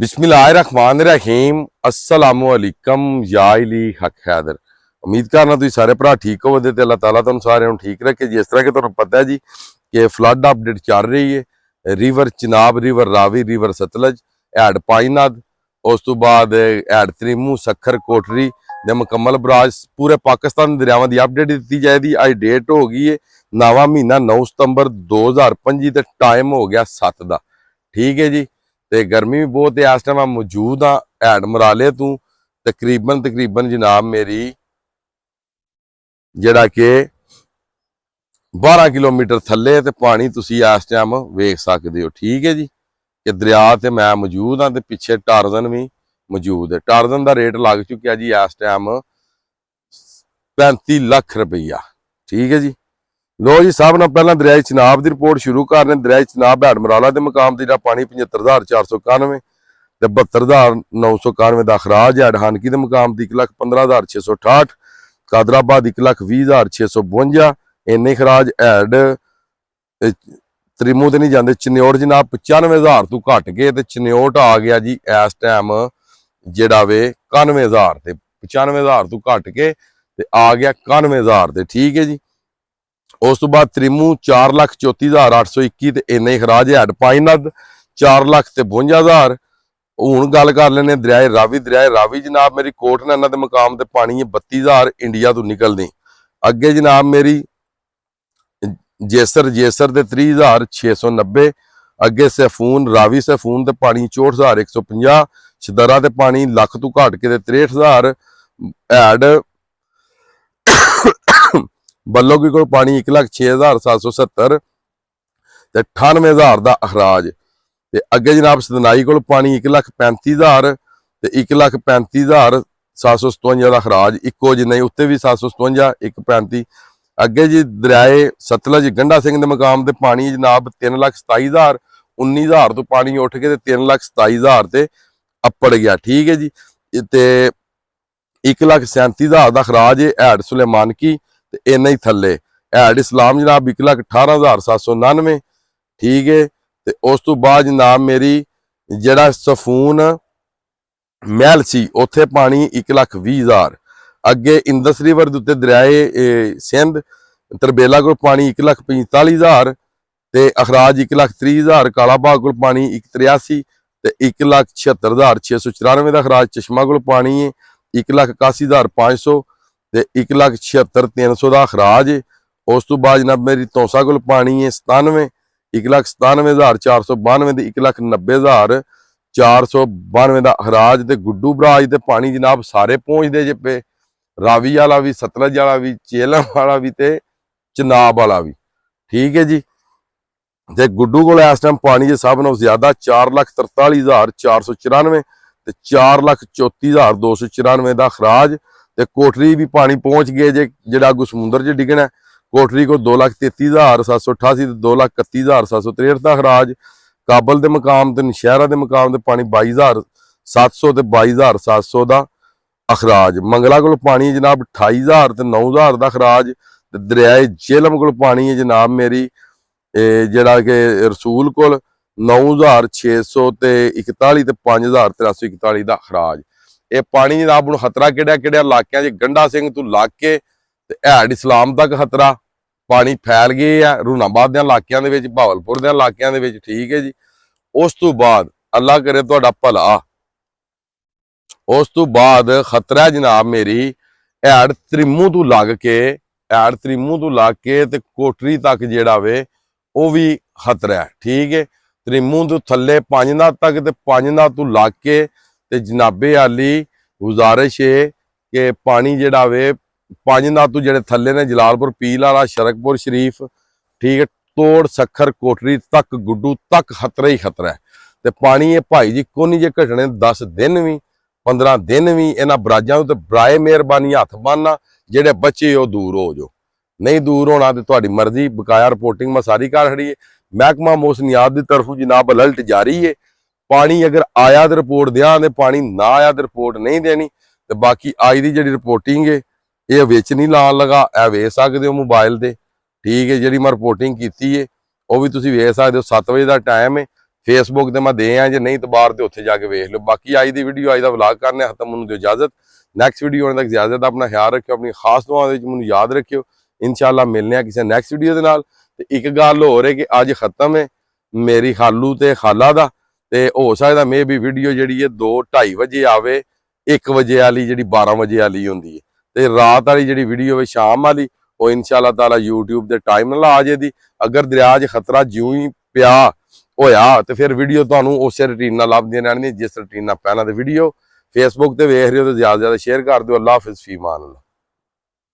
बिस्मिल्लाहिर्रहमानिर्रहीम अस्सलामुअलैकुम या अली हक हैदर। उम्मीद करना तुम सारे भरा ठीक हो ते अल्लाह ताला तुम सारे ठीक रखे। जिस तरह कि तुहानू पता है जी कि फ्लड अपडेट चल रही है। River Chenab, river Ravi, river Sutlej, head Panjnad, उस तो बाद हैड त्रिमू, सखर, कोटरी दे मुकम्मल बराज पूरे पाकिस्तान दरियावां की अपडेट दी जाएगी। अज डेट हो गई है 9वां महीना 9 सितंबर 2025 ते टाइम हो गया 7 का। ठीक है जी। ਤੇ ਗਰਮੀ ਵੀ ਬਹੁਤ ਹੈ। ਇਸ ਟਾਈਮ ਮੈਂ ਮੌਜੂਦ ਹਾਂ ਹੈਡ ਮਰਾਲੇ ਤੋਂ ਤਕਰੀਬਨ ਜਨਾਬ ਮੇਰੀ ਜਿਹੜਾ ਕਿ 12 ਕਿਲੋਮੀਟਰ ਥੱਲੇ ਤੇ ਪਾਣੀ ਤੁਸੀਂ ਇਸ ਟਾਈਮ ਵੇਖ ਸਕਦੇ ਹੋ। ਠੀਕ ਹੈ ਜੀ ਕਿ ਦਰਿਆ ਤੇ ਮੈਂ ਮੌਜੂਦ ਹਾਂ ਤੇ ਪਿੱਛੇ ਟਾਰਜ਼ਨ ਵੀ ਮੌਜੂਦ ਹੈ। ਟਾਰਜ਼ਨ ਦਾ ਰੇਟ ਲੱਗ ਚੁੱਕਿਆ ਜੀ ਇਸ ਟਾਈਮ 35 ਲੱਖ ਰੁਪਈਆ। ਠੀਕ ਹੈ ਜੀ। लो जी सब ना पहला दरियाई चिनाब की रिपोर्ट शुरू कर रहे। दरियाई चिनाब हैड मराला के मुकाम से पानी 75,491 ते 72,991 का अखराज। हैड हानकी के मुकाम से 1,15,668, कादराबाद 1,20,652 इन्ने खराज। हैड त्रिमू तो नहीं जाते। चन्योट जनाब 95,000 तो घट के ते चन्योट आ गया जी इस टाइम जेड़ा वे 91,000 ते 95,000 तो घट के ते आ गया 91,000 ते। ठीक है जी। उस तो बाद त्रिमू 4,34,821 ते इन्ने खराज। हैड पाईनाद 4,52,000। हुण गल कर लेने दरियाए रावी। दरियाए रावी जनाब मेरी कोट नैना के मुकाम ते पानी है 32,000 इंडिया तो निकलनी। अगे जनाब मेरी जेसर ते 30,690। अगे सैफून रावी सैफून ते पानी 64,150। छदरा ते पानी लख तो घट के 63,000। हैड बल्लोगी को पानी 1,06,770 ते 98,000 का अखराज। ते अगे जनाब सदनाई को पानी 1,35,000 ते 1,35,757 का अखराज। इको जिन्ना ही उत्ते भी 757 1,35। अगे जी दरियाए सतलज गंडा सिंह के मुकाम से पानी जनाब 3,27,000 19,000 तो पानी उठ के 3,27,000 ते अपड़ गया। ठीक है जी। ते 1,37,000 का अखराज है। हैड सुलेमान की इन्ना ही थले। हैड इस्लाम जनाब 1,18,799। ठीक है। ते उस तो बाद जनाब मेरी जड़ा सफून महल सी उत्थे पानी 1,20,000। अगे इंदस रिवर के उत्ते दरियाए सिंध तरबेला को पानी 1,45,000 ते अखराज 1,30,000। कालाबाग को पानी 1,83 ते 1,76,694 का अखराज। चश्मा को पानी है 1,81,500 ते 1,76,300 का अखराज। उस तो बाद जनाब मेरी तौसा को पानी है 97 1,97,492 ते 1,90,492 का अखराज। ते गुड्डू बराज ते पानी जनाब सारे पहुंचते जे पे। रावी वाला भी, सतलज वाला भी, चेलम वाला भी ते चनाब वाला भी। ठीक है जी। ते गुड्डू को इस टाइम पानी है सब नालों ज्यादा 4,43,494 ते 4,34,294 का अखराज। ते कोटरी भी पानी पहुंच गए जे जड़ा अगू समुद्र च डिगना। कोटरी को 2,33,788 ते 2,31,763 का अखराज। काबल के मुकाम ते नशहरा के मुकाम ते पानी 22,700 ते 22,700 का अखराज। मंगला को पानी जनाब 28,000 ते 9,000 का अखराज। ते दरियाए झेलम को पानी है जनाब मेरी जड़ा कि रसूल को 9,600 ते 41 ते 5,341 का अखराज। ये पानी जनाब हूँ खतरा कि इलाकों गंडा सिंह तो लग के हैड इस्लाम तक खतरा पानी फैल गए है। रूनाबाद के इलाकों के भावलपुर के इलाकों के। ठीक है जी। उस तो बाद अल्लाह करे तुहाडा भला। उस तो बाद खतरा जनाब मेरी हैड त्रिमू तो लग के ते कोटरी तक जेड़ा वे वो भी खतरा है। ठीक है। त्रिमू तो थले 5 तक ते 5 तो लग के ते जनाबे आली गुजारिश है कि पानी जेड़ा वे 5 तो जेड़े थले ने जलालपुर पील वाला शरकपुर शरीफ। ठीक है। तोड़ सखर कोटरी तक गुड्डू तक खतरा ही खतरा है। ते पानी ये भाई जी कोनी जे घटने 10 दिन भी 15 दिन भी इन्हां बराजां तो बराए मेहरबानी हथ बनना जेड़े बच्चे हो दूर हो जो। नहीं दूर होना तो तुहाडी मर्जी। बकाया रिपोर्टिंग मैं सारी कर खड़ी है। महकमा मौसमियात की तरफों जनाब अलर्ट जारी है। पानी अगर आया तो रिपोर्ट दें दे, पानी ना आया तो रिपोर्ट नहीं देनी। तो बाकी अज की जी रिपोर्टिंग है ये विच नहीं लान लगा, ए वेख सकते हो मोबाइल से। ठीक है। जी मैं रिपोर्टिंग की है वह भी तुम वेख सकते हो। 7 बजे का टाइम है ਫੇਸਬੁੱਕ ਤੇ ਮੈਂ ਦੇ ਆ, ਜੇ ਨਹੀਂ ਤਾਂ ਬਾਹਰ ਤੇ ਉੱਥੇ ਜਾ ਕੇ ਵੇਖ ਲਓ। ਬਾਕੀ ਅੱਜ ਦੀ ਵੀਡੀਓ, ਅੱਜ ਦਾ ਵਲੌਗ ਕਰਨੇ ਖਤਮ, ਮੈਨੂੰ ਦਿਓ ਇਜਾਜ਼ਤ। ਨੈਕਸਟ ਵੀਡੀਓ ਆਉਣ ਤੱਕ ਇਜਾਜ਼ਤ। ਆਪਣਾ ਖਿਆਲ ਰੱਖਿਓ, ਆਪਣੀ ਖਾਸ ਦੁਆਵਾਂ ਦੇ ਵਿੱਚ ਮੈਨੂੰ ਯਾਦ ਰੱਖਿਓ। ਇਨਸ਼ਾਅੱਲਾ ਮਿਲਨੇ ਆ ਕਿਸੇ ਨੈਕਸਟ ਵੀਡੀਓ ਦੇ ਨਾਲ। ਤੇ ਇੱਕ ਗੱਲ ਹੋਰ ਹੈ ਕਿ ਅੱਜ ਖਤਮ ਹੈ ਮੇਰੀ ਖਾਲੂ ਤੇ ਖਾਲਾ ਦਾ, ਤੇ ਹੋ ਸਕਦਾ ਮੇ ਵੀ ਵੀਡੀਓ ਜਿਹੜੀ ਹੈ 2-2:30 ਵਜੇ ਆਵੇ, 1 ਵਜੇ ਵਾਲੀ ਜਿਹੜੀ 12 ਵਜੇ ਵਾਲੀ ਹੁੰਦੀ ਹੈ, ਤੇ ਰਾਤ ਵਾਲੀ ਜਿਹੜੀ ਵੀਡੀਓ ਹੈ ਸ਼ਾਮ ਵਾਲੀ, ਉਹ ਇਨਸ਼ਾਅੱਲਾ ਤਾਲਾ YouTube ਦੇ ਟਾਈਮ ਨਾਲ ਆ ਜਾਏਗੀ। ਅਗਰ ਦਰਿਆ 'ਚ ਖਤਰਾ ਜਿਉਂ ਹੀ ਪਿਆ ਹੋਇਆ ਤੇ ਫਿਰ ਵੀਡੀਓ ਤੁਹਾਨੂੰ ਉਸੇ ਰੂਟੀਨ ਨਾਲ ਲੱਭਦੀਆਂ ਰਹਿਣਗੀਆਂ ਜਿਸ ਰੂਟੀਨ ਨਾਲ ਪਹਿਲਾਂ ਤੇ ਵੀਡੀਓ। ਫੇਸਬੁੱਕ ਤੇ ਵੇਖ ਰਹੇ ਹੋ ਤੇ ਜ਼ਿਆਦਾ ਤੋਂ ਜ਼ਿਆਦਾ ਸ਼ੇਅਰ ਕਰ ਦਿਓ। ਅੱਲਾਹ ਹਾਫਿਜ਼, ਫੀ ਅਮਾਨ ਅੱਲਾਹ।